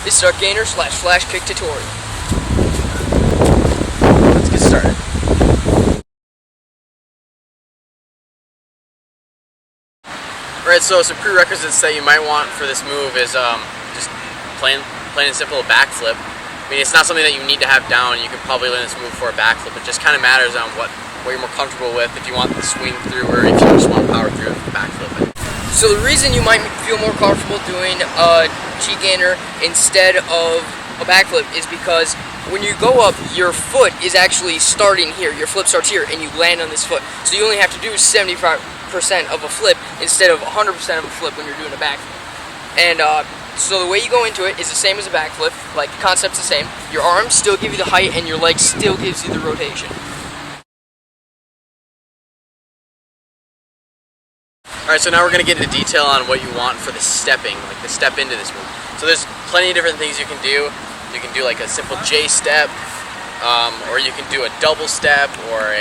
This is our gainer / flash kick tutorial. Let's get started. Alright, so some prerequisites that you might want for this move is just plain and simple a backflip. I mean, it's not something that you need to have down. You can probably learn this move for a backflip. It just kind of matters on what you're more comfortable with, if you want the swing through or if you just want to power through with the backflip. So the reason you might feel more comfortable doing a cheek gainer instead of a backflip is because when you go up, your foot is actually starting here. Your flip starts here and you land on this foot. So you only have to do 75% of a flip instead of 100% of a flip when you're doing a backflip. And so the way you go into it is the same as a backflip, like the concept's the same. Your arms still give you the height and your leg still gives you the rotation. Alright, so now we're going to get into detail on what you want for the stepping, like the step into this move. So there's plenty of different things you can do. You can do like a simple J step, or you can do a double step, or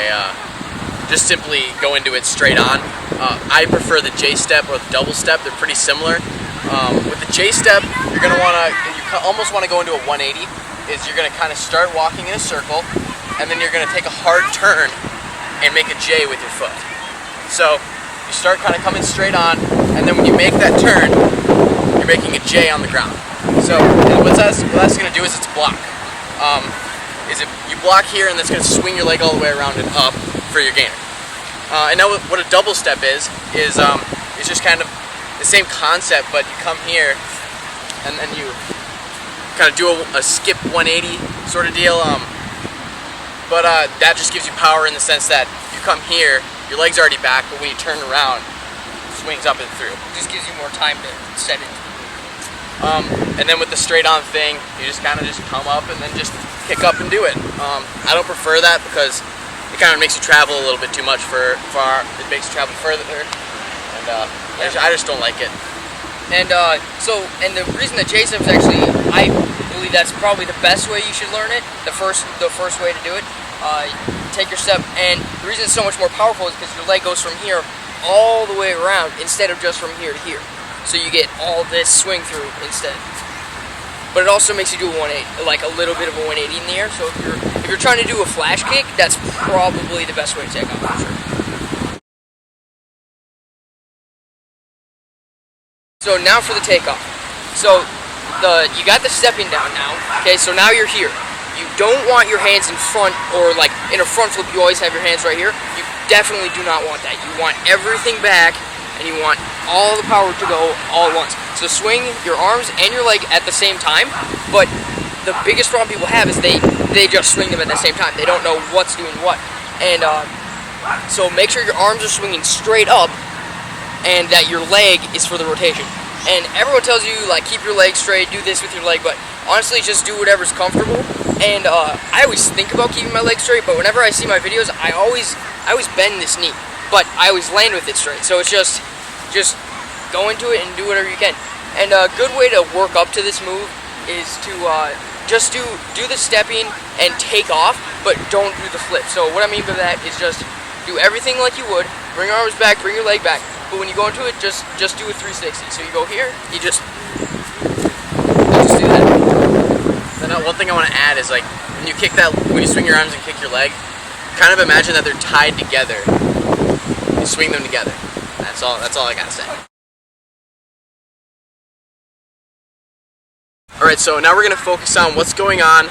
just simply go into it straight on. I prefer the J step or the double step. They're pretty similar. With the J step, you're going to want to, you almost want to go into a 180, is you're going to kind of start walking in a circle, and then you're going to take a hard turn and make a J with your foot. So you start kind of coming straight on, and then when you make that turn, you're making a J on the ground. So what that's going to do is it's block. You block here, and that's going to swing your leg all the way around and up for your gainer. And now what a double step is just kind of the same concept, but you come here, and then you kind of do a skip 180 sort of deal. But that just gives you power in the sense that you come here, your leg's already back, but when you turn around, it swings up and through. It just gives you more time to set it. And then with the straight on thing, you just kind of just come up and then just kick up and do it. I don't prefer that because it kind of makes you travel a little bit too much far. It makes you travel further, and I just don't like it. And the reason that J step is actually, I believe that's probably the best way you should learn it. The first way to do it. Take your step, and the reason it's so much more powerful is because your leg goes from here all the way around instead of just from here to here. So you get all this swing through instead. But it also makes you do a 180, like a little bit of a 180 in the air. So if you're trying to do a flash kick, that's probably the best way to take off for sure. So now for the takeoff. So you got the stepping down now. Okay, so now you're here. You don't want your hands in front, or like in a front flip you always have your hands right here. You definitely do not want that. You want everything back, and you want all the power to go all at once. So swing your arms and your leg at the same time, but the biggest problem people have is they just swing them at the same time. They don't know what's doing what. And so make sure your arms are swinging straight up and that your leg is for the rotation. And everyone tells you, like, keep your leg straight, do this with your leg, but honestly, just do whatever's comfortable. And I always think about keeping my leg straight, but whenever I see my videos, I always bend this knee, but I always land with it straight. So it's just go into it and do whatever you can. And a good way to work up to this move is to just do the stepping and take off, but don't do the flip. So what I mean by that is just do everything like you would, bring your arms back, bring your leg back, but when you go into it, just do a 360. So you go here, you just do that. Then one thing I want to add is, like, when you swing your arms and kick your leg, kind of imagine that they're tied together. You swing them together. That's all I gotta say. Alright, so now we're gonna focus on what's going on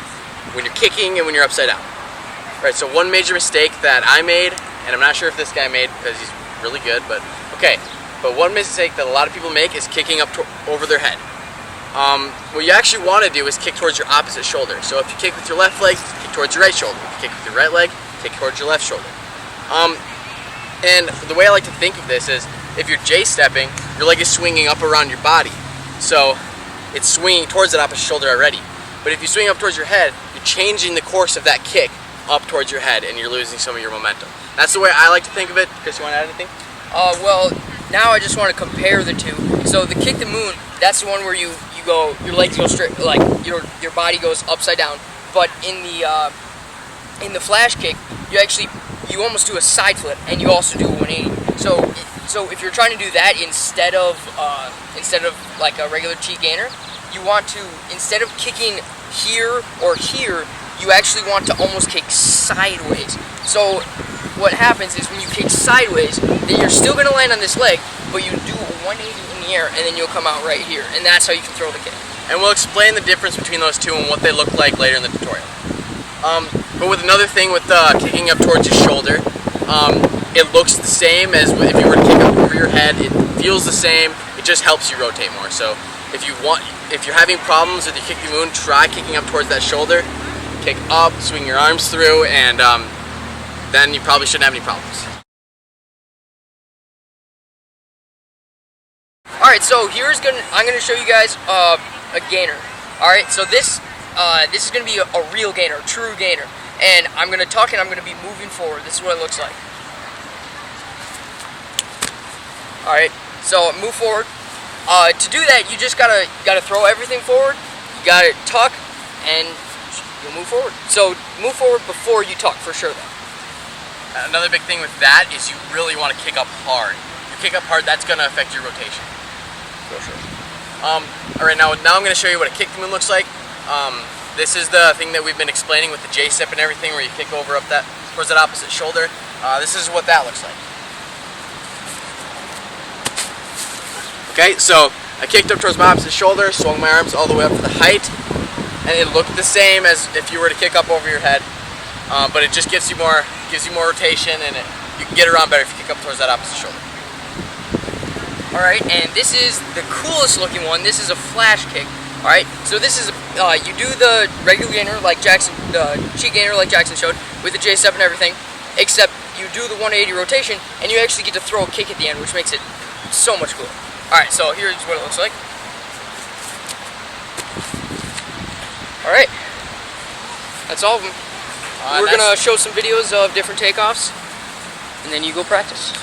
when you're kicking and when you're upside down. Alright, so one major mistake that I made, and I'm not sure if this guy made because he's really good, but one mistake that a lot of people make is kicking up over their head. What you actually want to do is kick towards your opposite shoulder. So if you kick with your left leg, kick towards your right shoulder. If you kick with your right leg, kick towards your left shoulder. And the way I like to think of this is, if you're J-stepping, your leg is swinging up around your body. So it's swinging towards that opposite shoulder already. But if you swing up towards your head, you're changing the course of that kick up towards your head, and you're losing some of your momentum. That's the way I like to think of it. Chris, you want to add anything? Well, now I just want to compare the two. So the kick the moon, that's the one where you go, your legs go straight, like your body goes upside down. But in the flash kick, you almost do a side flip, and you also do a 180. So if you're trying to do that instead of like a regular cheek gainer, you want to, instead of kicking here or here, you actually want to almost kick sideways. So what happens is when you kick sideways, then you're still going to land on this leg, but you do a 180 in the air, and then you'll come out right here, and that's how you can throw the kick. And we'll explain the difference between those two and what they look like later in the tutorial. But with another thing with kicking up towards your shoulder, it looks the same as if you were to kick up over your head. It feels the same. It just helps you rotate more. So if you're having problems with your kick the moon, try kicking up towards that shoulder. Kick up, swing your arms through, and then you probably shouldn't have any problems. All right, so I'm gonna show you guys a gainer. All right, so this is gonna be a real gainer, a true gainer, and I'm gonna talk and I'm gonna be moving forward. This is what it looks like. All right, so move forward. To do that, you just gotta throw everything forward. You gotta tuck, and you'll move forward. So move forward before you tuck, for sure. Though. Another big thing with that is you really want to kick up hard. If you kick up hard, that's gonna affect your rotation. For sure. All right, now I'm gonna show you what a kick the moon looks like. This is the thing that we've been explaining with the J step and everything, where you kick over up towards that opposite shoulder. This is what that looks like. Okay, so I kicked up towards my opposite shoulder, swung my arms all the way up to the height, and it looked the same as if you were to kick up over your head, but it just gives you more rotation, and you can get around better if you kick up towards that opposite shoulder. All right, and this is the coolest looking one. This is a flash kick. All right, so this is you do the regular gainer like Jackson, the cheat gainer like Jackson showed with the J step and everything, except you do the 180 rotation, and you actually get to throw a kick at the end, which makes it so much cooler. All right, so here's what it looks like. All right, that's all of them. We're gonna show some videos of different takeoffs, and then you go practice.